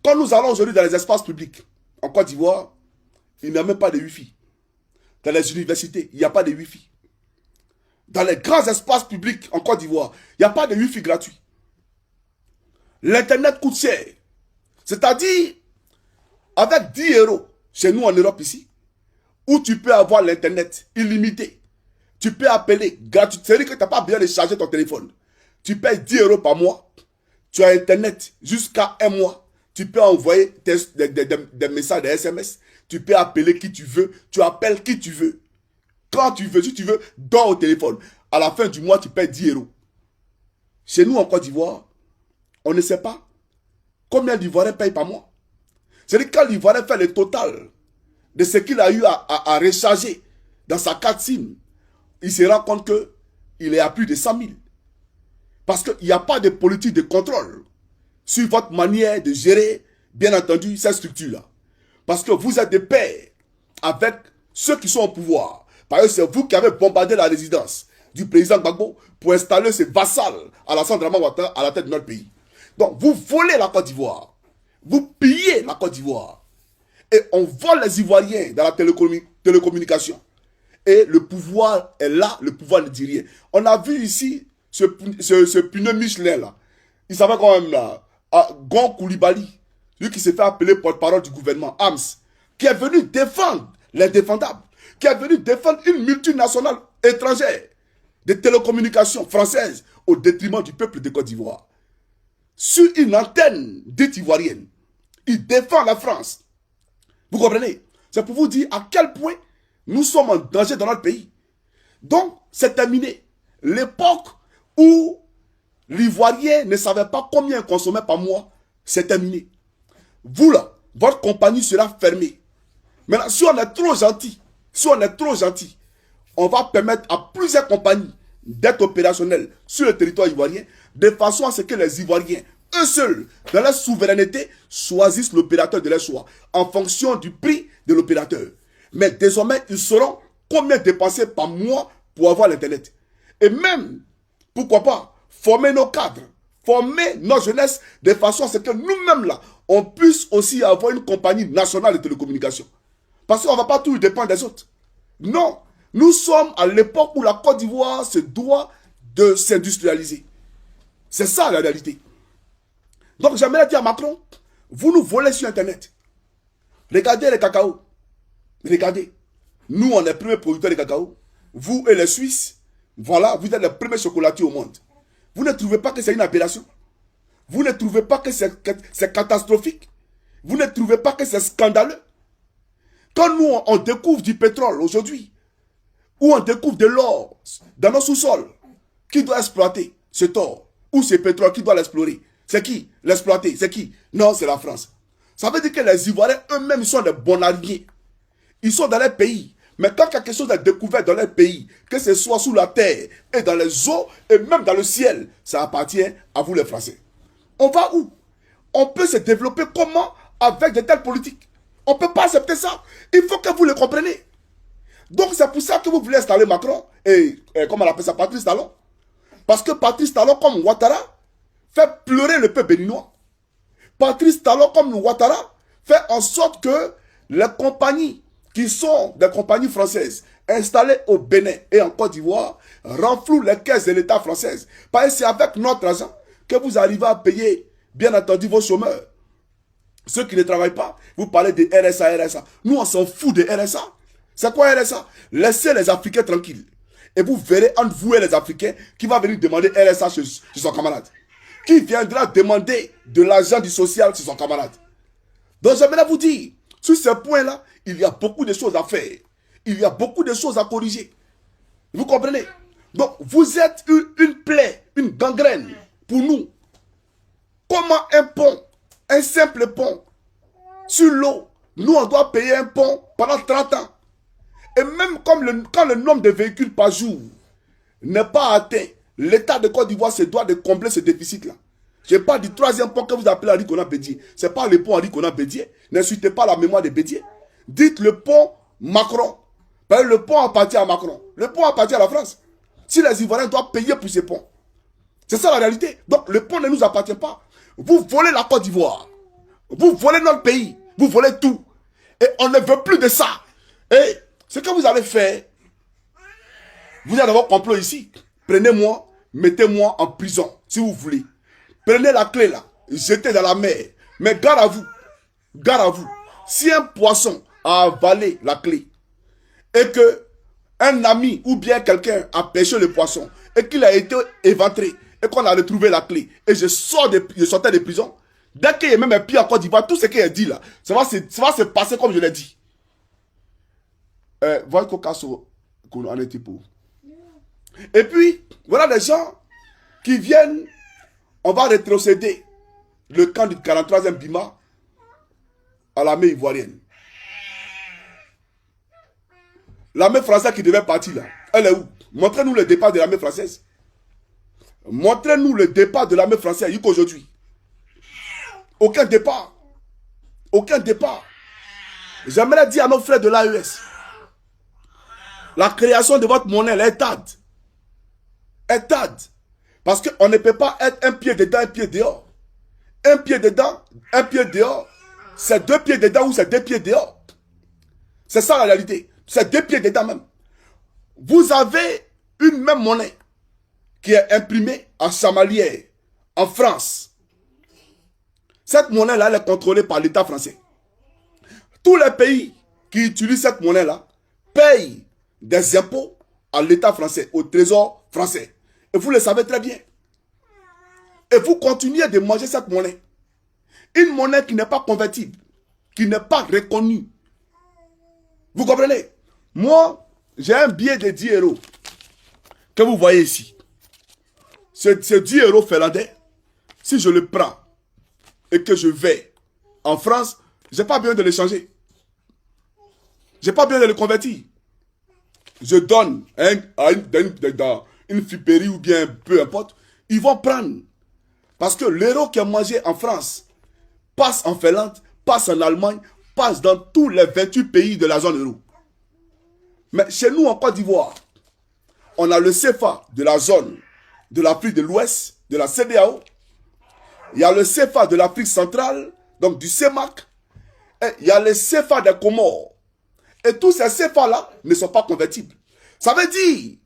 quand nous allons aujourd'hui dans les espaces publics, en Côte d'Ivoire, il n'y a même pas de Wi-Fi. Dans les universités, il n'y a pas de Wi-Fi. Dans les grands espaces publics en Côte d'Ivoire, il n'y a pas de Wi-Fi gratuit. L'Internet coûte cher. C'est-à-dire, avec 10 euros, chez nous en Europe ici, où tu peux avoir l'Internet illimité, tu peux appeler gratuit. C'est-à-dire que tu n'as pas besoin de charger ton téléphone. Tu payes 10 euros par mois, tu as Internet jusqu'à un mois, tu peux envoyer des messages, des SMS, tu peux appeler qui tu veux, tu appelles qui tu veux. Quand tu veux, si tu veux, dors au téléphone. À la fin du mois, tu payes 10 euros. Chez nous en Côte d'Ivoire, on ne sait pas combien d'Ivoiriens payent par mois. C'est-à-dire quand l'Ivoirien fait le total de ce qu'il a eu à recharger dans sa carte SIM, il se rend compte qu'il est à plus de 100 000. Parce qu'il n'y a pas de politique de contrôle sur votre manière de gérer, bien entendu, cette structure-là. Parce que vous êtes des pairs avec ceux qui sont au pouvoir. Parce que c'est vous qui avez bombardé la résidence du président Gbagbo pour installer ses vassals à la Draman Ouattara à la tête de notre pays. Donc, vous volez la Côte d'Ivoire. Vous pillez la Côte d'Ivoire. Et on vole les Ivoiriens dans la télécommunication. Et le pouvoir est là, le pouvoir ne dit rien. On a vu ici ce pneu Michelin là. Il s'appelle quand même là, Gon Koulibaly, lui qui s'est fait appeler porte-parole du gouvernement, AMS, qui est venu défendre l'indéfendable, qui est venu défendre une multinationale étrangère de télécommunications françaises au détriment du peuple de Côte d'Ivoire. Sur une antenne dite ivoirienne, il défend la France. Vous comprenez? C'est pour vous dire à quel point nous sommes en danger dans notre pays. Donc, c'est terminé. L'époque où l'Ivoirien ne savait pas combien il consommait par mois, c'est terminé. Vous là, votre compagnie sera fermée. Maintenant, si on est trop gentil, on va permettre à plusieurs compagnies d'être opérationnelles sur le territoire ivoirien, de façon à ce que les Ivoiriens, eux seuls, dans leur souveraineté, choisissent l'opérateur de leur choix, en fonction du prix de l'opérateur. Mais désormais, ils sauront combien dépenser par mois pour avoir l'Internet. Et même, pourquoi pas, former nos cadres, former nos jeunesses, de façon à ce que nous-mêmes là, on puisse aussi avoir une compagnie nationale de télécommunications. Parce qu'on ne va pas toujours dépendre des autres. Non, nous sommes à l'époque où la Côte d'Ivoire se doit de s'industrialiser. C'est ça la réalité. Donc j'aimerais dire à Macron, vous nous volez sur Internet. Regardez le cacao. Regardez. Nous, on est les premiers producteurs de cacao. Vous et les Suisses, voilà, vous êtes les premiers chocolatiers au monde. Vous ne trouvez pas que c'est une aberration? Vous ne trouvez pas que c'est catastrophique? Vous ne trouvez pas que c'est scandaleux? Quand nous, on découvre du pétrole aujourd'hui, ou on découvre de l'or dans nos sous-sols, qui doit exploiter cet or ou ce pétrole, qui doit l'explorer? C'est qui l'exploiter? C'est qui? Non, c'est la France. Ça veut dire que les Ivoiriens eux-mêmes sont des bonardiers. Ils sont dans leur pays. Mais quand quelque chose est découvert dans leur pays, que ce soit sous la terre, et dans les eaux, et même dans le ciel, ça appartient à vous les Français. On va où? On peut se développer comment avec de telles politiques? On ne peut pas accepter ça. Il faut que vous le compreniez. Donc c'est pour ça que vous voulez installer Macron et comment on appelle ça, Patrice Talon. Parce que Patrice Talon, comme Ouattara, fait pleurer le peuple béninois. Patrice Talon comme Ouattara fait en sorte que les compagnies qui sont des compagnies françaises installées au Bénin et en Côte d'Ivoire renflouent les caisses de l'État française. Parce que c'est avec notre argent que vous arrivez à payer, bien entendu, vos chômeurs. Ceux qui ne travaillent pas, vous parlez de RSA, RSA. Nous, on s'en fout de RSA. C'est quoi RSA? Laissez les Africains tranquilles. Et vous verrez entre vous et les Africains qui va venir demander RSA chez son camarade. Qui viendra demander de l'argent du social chez son camarade. Donc j'aimerais vous dire, sur ce point-là, il y a beaucoup de choses à faire. Il y a beaucoup de choses à corriger. Vous comprenez? Donc vous êtes une plaie, une gangrène pour nous. Comment un pont, un simple pont, sur l'eau, nous on doit payer un pont pendant 30 ans. Et même comme quand le nombre de véhicules par jour n'est pas atteint, l'État de Côte d'Ivoire se doit de combler ce déficit-là. Je parle du troisième pont que vous appelez Henri Konan Bédié. Ce n'est pas le pont Henri Konan Bédié. N'insultez pas la mémoire de Bédié. Dites le pont Macron. Parce que le pont appartient à Macron. Le pont appartient à la France. Si les Ivoiriens doivent payer pour ces ponts. C'est ça la réalité. Donc le pont ne nous appartient pas. Vous volez la Côte d'Ivoire. Vous volez notre pays. Vous volez tout. Et on ne veut plus de ça. Et ce que vous allez faire, vous avez votre complot ici. Prenez-moi, mettez-moi en prison, si vous voulez. Prenez la clé là, jetez dans la mer. Mais gare à vous, gare à vous. Si un poisson a avalé la clé et que un ami ou bien quelqu'un a pêché le poisson et qu'il a été éventré et qu'on a retrouvé la clé et je sortais de prison, dès qu'il y a même un pied en Côte d'Ivoire, tout ce qu'il a dit là, ça va se passer comme je l'ai dit. Voyez qu'on en était pour. Et puis, voilà des gens qui viennent, on va rétrocéder le camp du 43e Bima à l'armée ivoirienne. L'armée française qui devait partir là, elle est où? Montrez-nous le départ de l'armée française. Montrez-nous le départ de l'armée française jusqu'aujourd'hui. Aucun départ. Aucun départ. J'aimerais dire à nos frères de l'AES, la création de votre monnaie elle est tarde. Est tarde. Parce qu'on ne peut pas être un pied dedans, un pied dehors. Un pied dedans, un pied dehors. C'est 2 pieds dedans ou c'est 2 pieds dehors. C'est ça la réalité. C'est 2 pieds dedans même. Vous avez une même monnaie qui est imprimée en chamalière, en France. Cette monnaie-là, elle est contrôlée par l'État français. Tous les pays qui utilisent cette monnaie-là payent des impôts à l'État français, au trésor français. Et vous le savez très bien. Et vous continuez de manger cette monnaie. Une monnaie qui n'est pas convertible, qui n'est pas reconnue. Vous comprenez? Moi, j'ai un billet de 10 euros que vous voyez ici. Ce 10 euros finlandais, si je le prends et que je vais en France, je n'ai pas besoin de l'échanger. Je n'ai pas besoin de le convertir. Je donne dans une friperie ou bien peu importe, ils vont prendre. Parce que l'euro qui est mangé en France passe en Finlande, passe en Allemagne, passe dans tous les 28 pays de la zone euro. Mais chez nous en Côte d'Ivoire, on a le CFA de la zone de l'Afrique de l'Ouest, de la CEDEAO. Il y a le CFA de l'Afrique centrale, donc du CEMAC. Et il y a le CFA des Comores. Et tous ces CFA-là ne sont pas convertibles. Ça veut dire,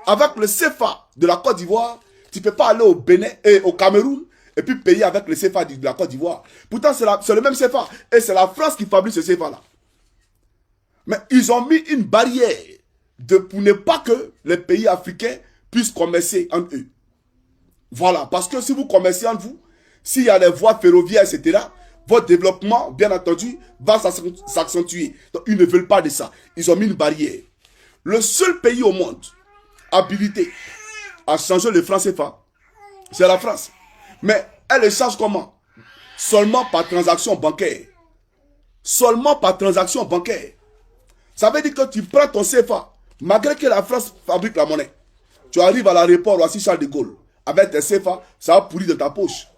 avec le CFA de la Côte d'Ivoire, tu ne peux pas aller au Bénin et au Cameroun et puis payer avec le CFA de la Côte d'Ivoire. Pourtant, c'est le même CFA. Et c'est la France qui fabrique ce CFA-là. Mais ils ont mis une barrière pour ne pas que les pays africains puissent commercer entre eux. Voilà. Parce que si vous commercez entre vous, s'il y a des voies ferroviaires, etc., votre développement, bien entendu, va s'accentuer. Donc, ils ne veulent pas de ça. Ils ont mis une barrière. Le seul pays au monde habilité à changer le franc CFA, c'est la France. Mais elle le change comment? Seulement par transaction bancaire. Seulement par transaction bancaire. Ça veut dire que tu prends ton CFA, malgré que la France fabrique la monnaie. Tu arrives à l'aéroport Roissy Charles de Gaulle, avec tes CFA, ça va pourrir dans ta poche.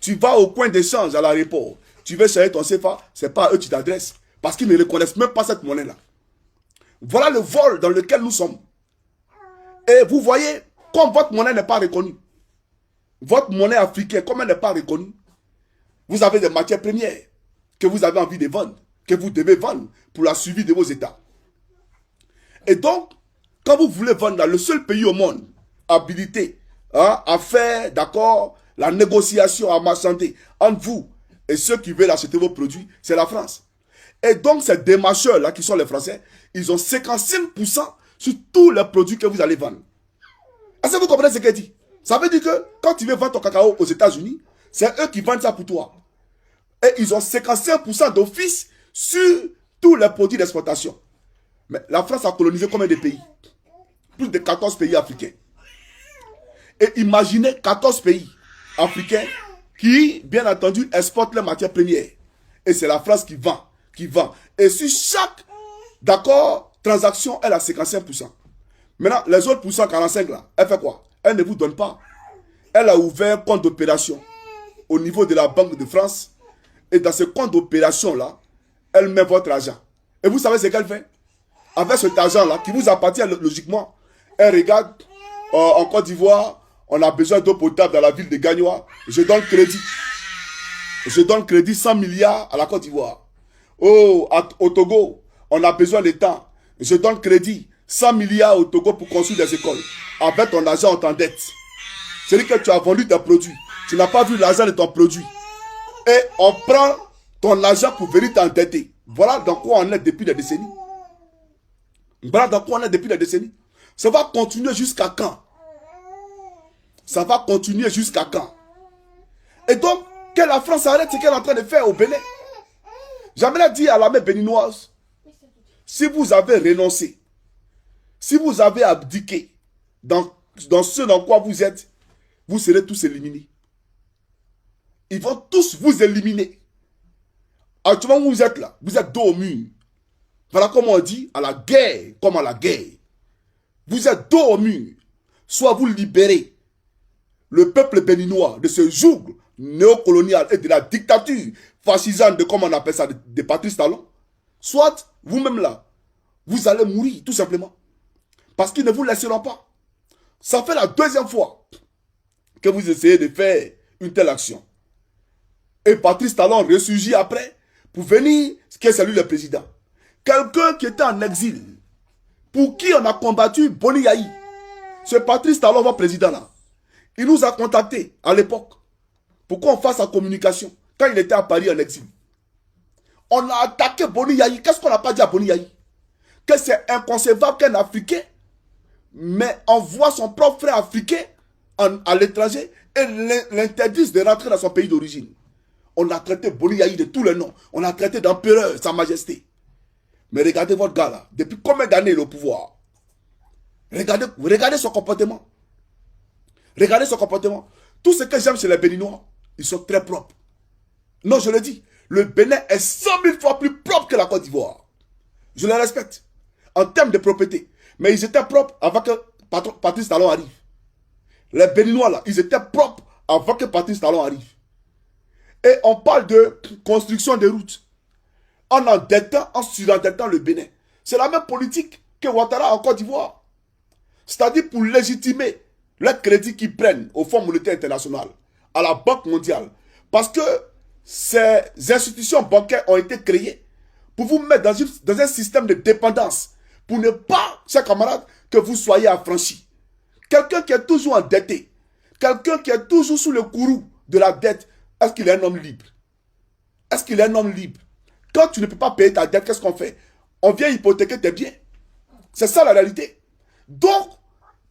Tu vas au point d'échange à l'aéroport, tu veux changer ton CFA, ce n'est pas à eux que tu t'adresses. Parce qu'ils ne reconnaissent même pas cette monnaie-là. Voilà le vol dans lequel nous sommes. Et vous voyez, comme votre monnaie n'est pas reconnue, votre monnaie africaine, comme elle n'est pas reconnue, vous avez des matières premières que vous avez envie de vendre, que vous devez vendre pour la suivi de vos États. Et donc, quand vous voulez vendre là, le seul pays au monde habilité à faire, d'accord, la négociation, à marchander entre vous et ceux qui veulent acheter vos produits, c'est la France. Et donc, ces démarcheurs-là, qui sont les Français, ils ont 55% sur tous les produits que vous allez vendre. Est-ce que vous comprenez ce qu'elle dit? Ça veut dire que quand tu veux vendre ton cacao aux États-Unis, c'est eux qui vendent ça pour toi. Et ils ont 55% d'office sur tous les produits d'exportation. Mais la France a colonisé combien de pays? Plus de 14 pays africains. Et imaginez 14 pays africains qui, bien entendu, exportent les matières premières. Et c'est la France qui vend. Et sur chaque, d'accord, transaction, elle a 55%. Maintenant, les autres pourcents, 45 là, elle fait quoi? Elle ne vous donne pas. Elle a ouvert un compte d'opération au niveau de la Banque de France. Et dans ce compte d'opération-là, elle met votre argent. Et vous savez ce qu'elle fait? Avec cet argent-là, qui vous appartient logiquement, elle regarde, en Côte d'Ivoire, on a besoin d'eau potable dans la ville de Gagnoa. Je donne crédit. Je donne crédit 100 milliards à la Côte d'Ivoire. Oh, au Togo, on a besoin de temps. Je donne crédit 100 milliards au Togo pour construire des écoles. Avec ton argent, on t'endette. C'est-à-dire que tu as vendu tes produits. Tu n'as pas vu l'argent de ton produit. Et on prend ton argent pour venir t'endetter. Voilà dans quoi on est depuis des décennies. Voilà dans quoi on est depuis des décennies. Ça va continuer jusqu'à quand? Ça va continuer jusqu'à quand? Et donc, que la France arrête ce qu'elle est en train de faire au Bénin. J'aimerais dire à l'armée béninoise, si vous avez renoncé, si vous avez abdiqué dans ce dans quoi vous êtes, vous serez tous éliminés. Ils vont tous vous éliminer. Actuellement, vous êtes là, vous êtes dos au mur. Voilà comment on dit, à la guerre, comme à la guerre. Vous êtes dos au mur. Soit vous libérez le peuple béninois de ce joug néocolonial et de la dictature fascisante de, comme on appelle ça, de Patrice Talon. Soit, vous-même là, vous allez mourir, tout simplement. Parce qu'ils ne vous laisseront pas. Ça fait la deuxième fois que vous essayez de faire une telle action. Et Patrice Talon ressurgit après pour venir, ce qui est celui le président. Quelqu'un qui était en exil, pour qui on a combattu Boni Yahi. Ce Patrice Talon, votre président là, il nous a contactés à l'époque pour qu'on fasse sa communication quand il était à Paris en exil. On a attaqué Boni Yahi. Qu'est-ce qu'on n'a pas dit à Boni Yahi? Que c'est inconcevable qu'un Africain mais envoie son propre frère africain à l'étranger et l'interdise de rentrer dans son pays d'origine. On a traité Boni Yahi de tous les noms. On a traité d'empereur, sa majesté. Mais regardez votre gars là. Depuis combien d'années il est au pouvoir? Regardez son comportement. Regardez son comportement. Tout ce que j'aime chez les Béninois, ils sont très propres. Non, je le dis. Le Bénin est 100 000 fois plus propre que la Côte d'Ivoire. Je les respecte. En termes de propreté. Mais ils étaient propres avant que Patrice Talon arrive. Les Béninois là, ils étaient propres avant que Patrice Talon arrive. Et on parle de construction des routes. En surendettant le Bénin. C'est la même politique que Ouattara en Côte d'Ivoire. C'est-à-dire pour légitimer les crédits qu'ils prennent au Fonds monétaire international, à la Banque mondiale. Parce que ces institutions bancaires ont été créées pour vous mettre dans un système de dépendance. Pour ne pas, chers camarades, que vous soyez affranchis. Quelqu'un qui est toujours endetté, quelqu'un qui est toujours sous le courroux de la dette, est-ce qu'il est un homme libre? Est-ce qu'il est un homme libre? Quand tu ne peux pas payer ta dette, qu'est-ce qu'on fait? On vient hypothéquer tes biens. C'est ça la réalité. Donc,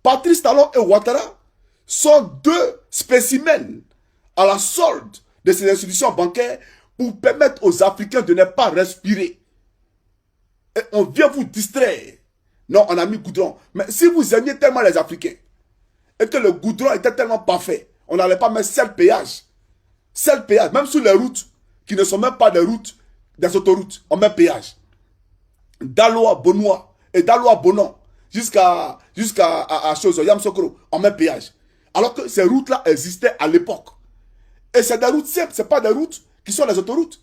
Patrice Talon et Ouattara sont deux spécimens à la solde de ces institutions bancaires pour permettre aux Africains de ne pas respirer. Et on vient vous distraire. Non, on a mis goudron. Mais si vous aimiez tellement les Africains et que le goudron était tellement parfait, on n'allait pas mettre seul péage. Seul péage, même sur les routes qui ne sont même pas des routes, des autoroutes, on met péage. Daloa, Bonois et Daloa, Bonon, jusqu'à Yamsokro, on met péage. Alors que ces routes-là existaient à l'époque. Et c'est des routes simples, ce n'est pas des routes qui sont les autoroutes.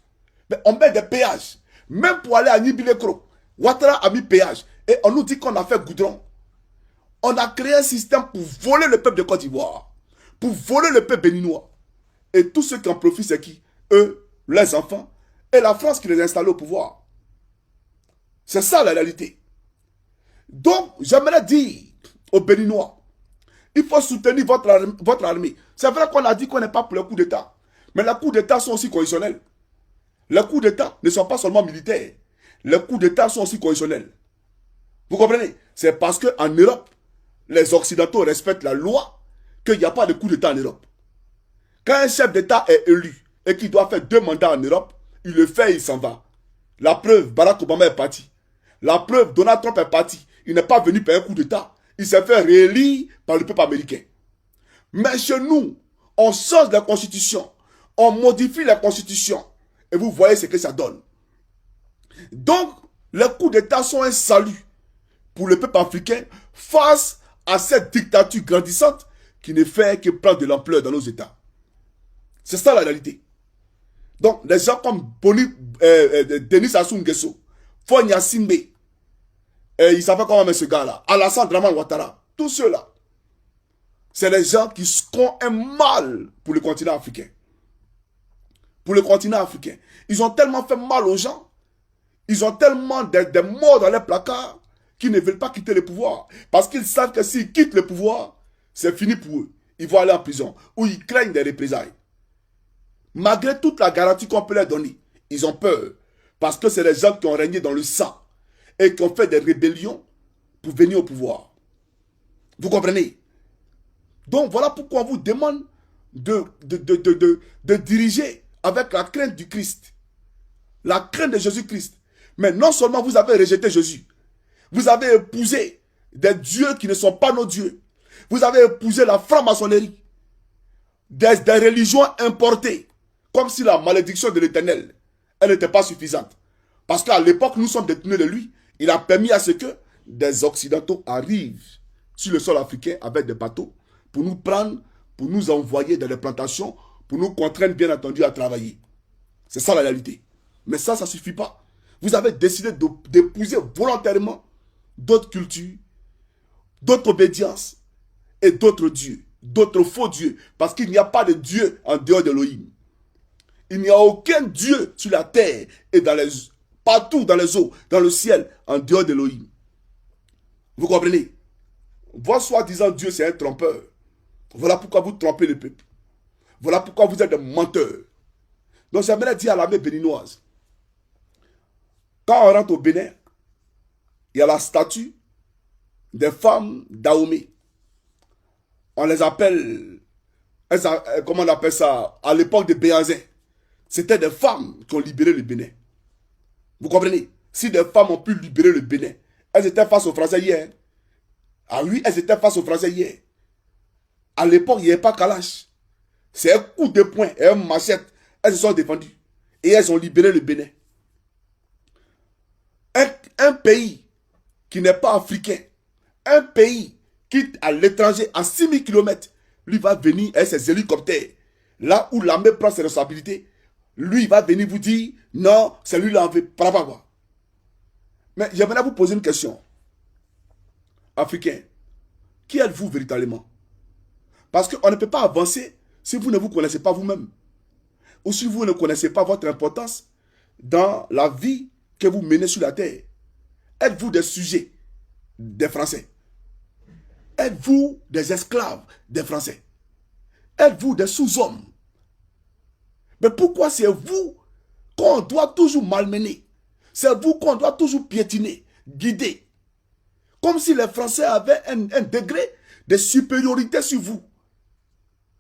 Mais on met des péages. Même pour aller à Nibilekro, Ouattara a mis péage. Et on nous dit qu'on a fait goudron. On a créé un système pour voler le peuple de Côte d'Ivoire. pour voler le peuple béninois. Et tous ceux qui en profitent, c'est qui? Eux, les enfants, et la France qui les a installés au pouvoir. C'est ça la réalité. Donc, j'aimerais dire aux Béninois, il faut soutenir votre armée. C'est vrai qu'on a dit qu'on n'est pas pour le coup d'État. Mais les coups d'État sont aussi conditionnels. Les coups d'État ne sont pas seulement militaires. Les coups d'État sont aussi conditionnels. Vous comprenez? C'est parce qu'en Europe, les Occidentaux respectent la loi qu'il n'y a pas de coup d'État en Europe. Quand un chef d'État est élu et qu'il doit faire 2 mandats en Europe, il le fait et il s'en va. La preuve, Barack Obama est parti. La preuve, Donald Trump est parti. Il n'est pas venu par un coup d'État. Il s'est fait réélire par le peuple américain. Mais chez nous, on change la constitution. On modifie la constitution. Et vous voyez ce que ça donne. Donc, les coups d'État sont un salut pour le peuple africain face à cette dictature grandissante qui ne fait que prendre de l'ampleur dans nos États. C'est ça la réalité. Donc, les gens comme Denis Sassou Nguesso, Fonya Simbe, il s'appelle comment ce gars-là, Alassane Draman Ouattara, tous ceux-là, c'est les gens qui ont un mal pour le continent africain. Pour le continent africain. Ils ont tellement fait mal aux gens, ils ont tellement des morts dans les placards qu'ils ne veulent pas quitter le pouvoir. Parce qu'ils savent que s'ils quittent le pouvoir, c'est fini pour eux. Ils vont aller en prison ou ils craignent des représailles. Malgré toute la garantie qu'on peut leur donner, ils ont peur. Parce que c'est les gens qui ont régné dans le sang et qui ont fait des rébellions pour venir au pouvoir. Vous comprenez? Donc voilà pourquoi on vous demande de diriger avec la crainte du Christ. La crainte de Jésus-Christ. Mais non seulement vous avez rejeté Jésus, vous avez épousé des dieux qui ne sont pas nos dieux. Vous avez épousé la franc-maçonnerie. Des religions importées. Comme si la malédiction de l'Éternel, elle n'était pas suffisante. Parce qu'à l'époque, nous sommes détournés de lui. Il a permis à ce que des Occidentaux arrivent sur le sol africain avec des bateaux pour nous prendre, pour nous envoyer dans les plantations, pour nous contraindre bien entendu à travailler. C'est ça la réalité. Mais ça ne suffit pas. Vous avez décidé d'épouser volontairement d'autres cultures, d'autres obédiences et d'autres dieux, d'autres faux dieux. Parce qu'il n'y a pas de Dieu en dehors d'Elohim. Il n'y a aucun Dieu sur la terre et partout dans les eaux, dans le ciel, en dehors d'Elohim. Vous comprenez? Votre soi-disant Dieu, c'est un trompeur. Voilà pourquoi vous trompez le peuple. Voilà pourquoi vous êtes des menteurs. Donc j'aimerais dire à l'armée béninoise, quand on rentre au Bénin, il y a la statue des femmes d'Ahomey. On les appelle, comment on appelle ça, à l'époque de Béhanzin. C'était des femmes qui ont libéré le Bénin. Vous comprenez? Si des femmes ont pu libérer le Bénin, elles étaient face aux Français hier. Ah oui, elles étaient face aux Français hier. À l'époque, il n'y avait pas Kalash. C'est un coup de poing et un machette. Elles se sont défendues. Et elles ont libéré le Bénin. Un pays qui n'est pas africain, un pays qui est à l'étranger, à 6000 km, lui va venir avec ses hélicoptères. Là où l'armée prend ses responsabilités, lui va venir vous dire, non, c'est lui là en veut. Mais j'aimerais vous poser une question. Africain, qui êtes-vous véritablement? Parce qu'on ne peut pas avancer si vous ne vous connaissez pas vous-même. Ou si vous ne connaissez pas votre importance dans la vie que vous menez sur la terre. Êtes-vous des sujets des Français? Êtes-vous des esclaves des Français? Êtes-vous des sous-hommes? Mais pourquoi c'est vous qu'on doit toujours malmener? C'est vous qu'on doit toujours piétiner, guider. Comme si les Français avaient un degré de supériorité sur vous.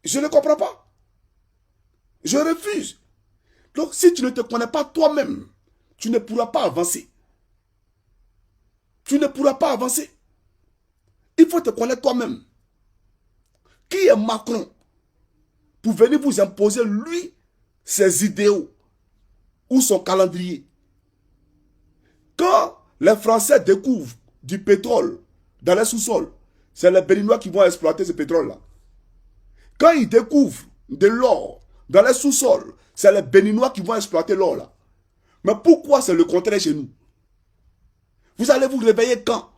Je ne comprends pas. Je refuse. Donc si tu ne te connais pas toi-même, tu ne pourras pas avancer. Tu ne pourras pas avancer. Il faut te connaître toi-même. Qui est Macron pour venir vous imposer, lui, ses idéaux ou son calendrier? Quand les Français découvrent du pétrole dans les sous-sols, c'est les Béninois qui vont exploiter ce pétrole-là. Quand ils découvrent de l'or dans les sous-sols, c'est les Béninois qui vont exploiter l'or là. Mais pourquoi c'est le contraire chez nous? Vous allez vous réveiller quand?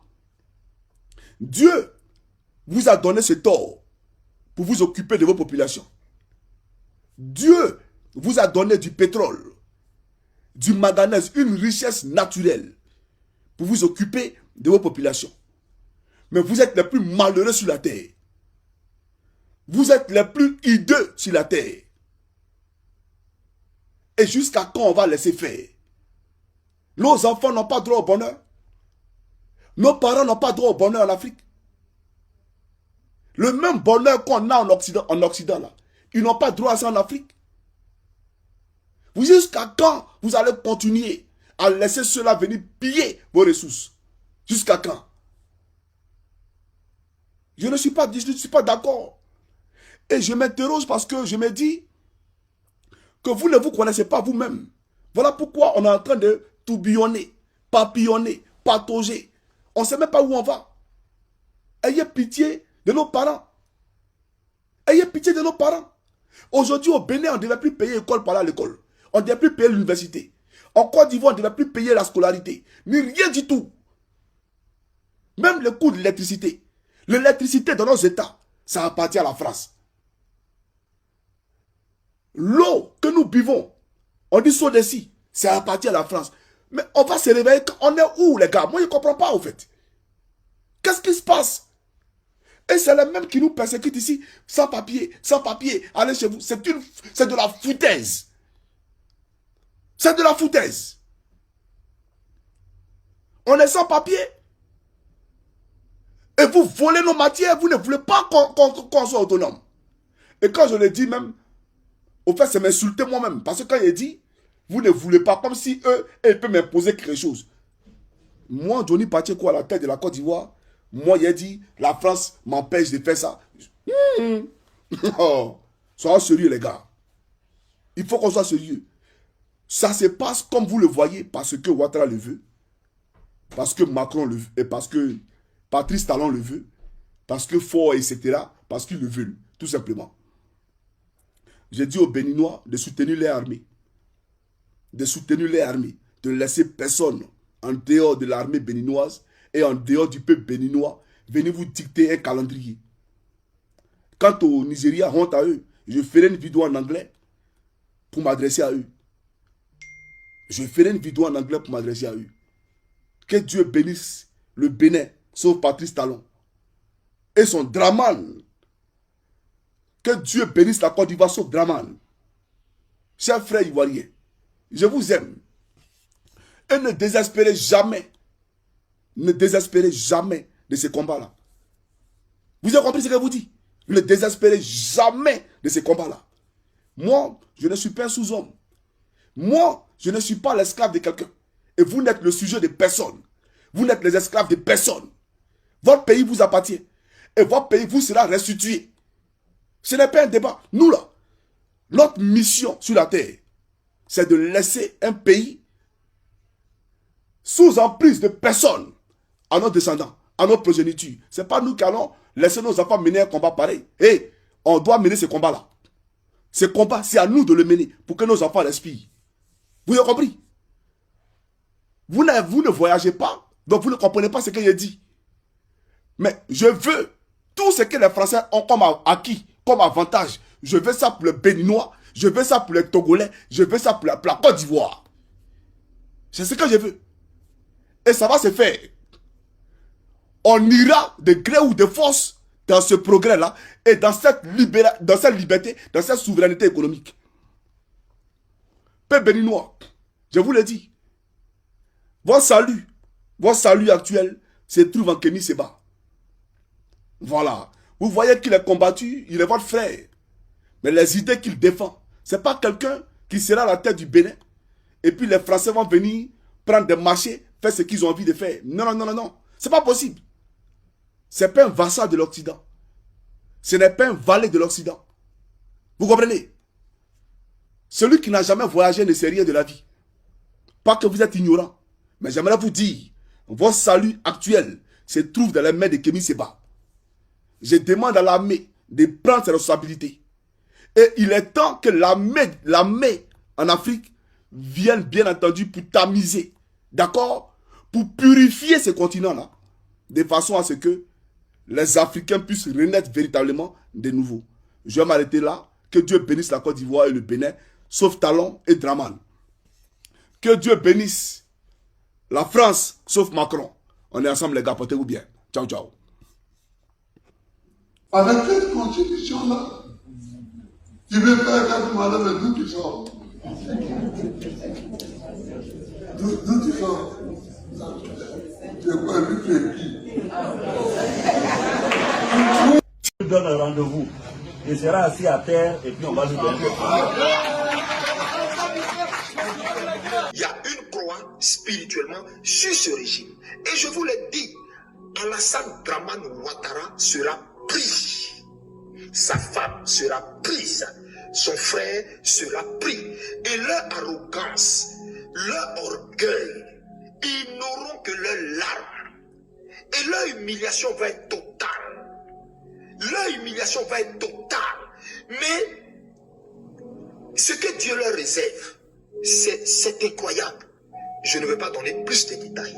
Dieu vous a donné ce tort pour vous occuper de vos populations. Dieu vous a donné du pétrole, du manganèse, une richesse naturelle pour vous occuper de vos populations. Mais vous êtes les plus malheureux sur la terre. Vous êtes les plus hideux sur la terre. Et jusqu'à quand on va laisser faire? Nos enfants n'ont pas droit au bonheur. Nos parents n'ont pas droit au bonheur en Afrique. Le même bonheur qu'on a en Occident là, ils n'ont pas droit à ça en Afrique. Vous, jusqu'à quand vous allez continuer à laisser ceux-là venir piller vos ressources? Jusqu'à quand? Je ne suis pas d'accord. Et je m'interroge parce que je me dis que vous ne vous connaissez pas vous-même. Voilà pourquoi on est en train de tourbillonner, papillonner, patauger. On ne sait même pas où on va. Ayez pitié de nos parents. Ayez pitié de nos parents. Aujourd'hui, au Bénin, on ne devait plus payer l'école par là à l'école. On ne devait plus payer l'université. En Côte d'Ivoire, on ne devait plus payer la scolarité. Ni rien du tout. Même le coût de l'électricité. L'électricité dans nos États, ça appartient à la France. L'eau que nous buvons, on dit Sodeci, ça appartient à la France. Mais on va se réveiller, on est où les gars? Moi je ne comprends pas au fait. Qu'est-ce qui se passe? Et c'est les mêmes qui nous persécutent ici, sans papier, allez chez vous. C'est de la foutaise. C'est de la foutaise. On est sans papier. Et vous volez nos matières, vous ne voulez pas qu'on soit autonome. Et quand je le dis même, au fait, c'est m'insulter moi-même. Parce que quand il dit, vous ne voulez pas, comme si eux, ils peuvent m'imposer quelque chose. Moi, Johnny Pacheco, à la tête de la Côte d'Ivoire, moi, il a dit, la France m'empêche de faire ça. Oh, soyons sérieux, les gars. Il faut qu'on soit sérieux. Ça se passe comme vous le voyez, parce que Ouattara le veut, parce que Macron le veut, et parce que Patrice Talon le veut, parce que Faure, etc., parce qu'ils le veulent, tout simplement. J'ai dit aux Béninois de soutenir les armées. De soutenir les armées. De ne laisser personne en dehors de l'armée béninoise et en dehors du peuple béninois venir vous dicter un calendrier. Quant au Nigeria, honte à eux. Je ferai une vidéo en anglais pour m'adresser à eux. Je ferai une vidéo en anglais pour m'adresser à eux. Que Dieu bénisse le Bénin, sauf Patrice Talon. Et son Draman. Que Dieu bénisse la Côte d'Ivoire, sauf Draman. Chers frères ivoiriens, je vous aime. Et ne désespérez jamais. Ne désespérez jamais de ces combats-là. Vous avez compris ce que je vous dis? Ne désespérez jamais de ces combats-là. Moi, je ne suis pas un sous-homme. Moi, je ne suis pas l'esclave de quelqu'un. Et vous n'êtes le sujet de personne. Vous n'êtes les esclaves de personne. Votre pays vous appartient. Et votre pays vous sera restitué. Ce n'est pas un débat. Nous là, notre mission sur la terre, c'est de laisser un pays sous emprise de personne à nos descendants, à nos progénitures. Ce n'est pas nous qui allons laisser nos enfants mener un combat pareil. Et on doit mener ce combat-là. Ce combat, c'est à nous de le mener pour que nos enfants respirent. Vous avez compris? Vous ne voyagez pas, donc vous ne comprenez pas ce que j'ai dit. Mais je veux tout ce que les Français ont comme acquis, comme avantage. Je veux ça pour les Béninois, je veux ça pour les Togolais, je veux ça pour la Côte d'Ivoire. C'est ce que je veux. Et ça va se faire. On ira de gré ou de force dans ce progrès-là et dans cette liberté, dans cette souveraineté économique. Peuple béninois, je vous le dis, votre salut actuel se trouve en Kémy Séba. Voilà. Vous voyez qu'il est combattu, il est votre frère. Mais les idées qu'il défend, ce n'est pas quelqu'un qui sera à la tête du Bénin. Et puis les Français vont venir prendre des marchés, faire ce qu'ils ont envie de faire. Non, non, non, non, non. Ce n'est pas possible. Ce n'est pas un vassal de l'Occident. Ce n'est pas un valet de l'Occident. Vous comprenez? Celui qui n'a jamais voyagé ne sait rien de la vie. Pas que vous êtes ignorant. Mais j'aimerais vous dire, votre salut actuel se trouve dans les mains de Kémy Séba. Je demande à l'armée de prendre ses responsabilités. Et il est temps que l'armée en Afrique vienne bien entendu pour tamiser. D'accord? Pour purifier ce continent-là. De façon à ce que les Africains puissent renaître véritablement de nouveau. Je vais m'arrêter là. Que Dieu bénisse la Côte d'Ivoire et le Bénin, sauf Talon et Draman. Que Dieu bénisse la France, sauf Macron. On est ensemble les gars, portez-vous bien. Ciao, ciao. Avec cette constitution-là, tu veux faire comme madame, d'où tu sors? D'où tu sors? De quoi lui tu es qui? Je donne un rendez-vous. Il sera assis à terre et puis on va lui donner des problèmes. Il y a une croix spirituellement sur ce régime. Et je vous l'ai dit, Alassane Dramane Ouattara sera pris. Sa femme sera prise. Son frère sera pris. Et leur arrogance, leur orgueil, ils n'auront que leurs larmes. Et leur humiliation va être totale. Leur humiliation va être totale. Mais ce que Dieu leur réserve, c'est incroyable. Je ne vais pas donner plus de détails.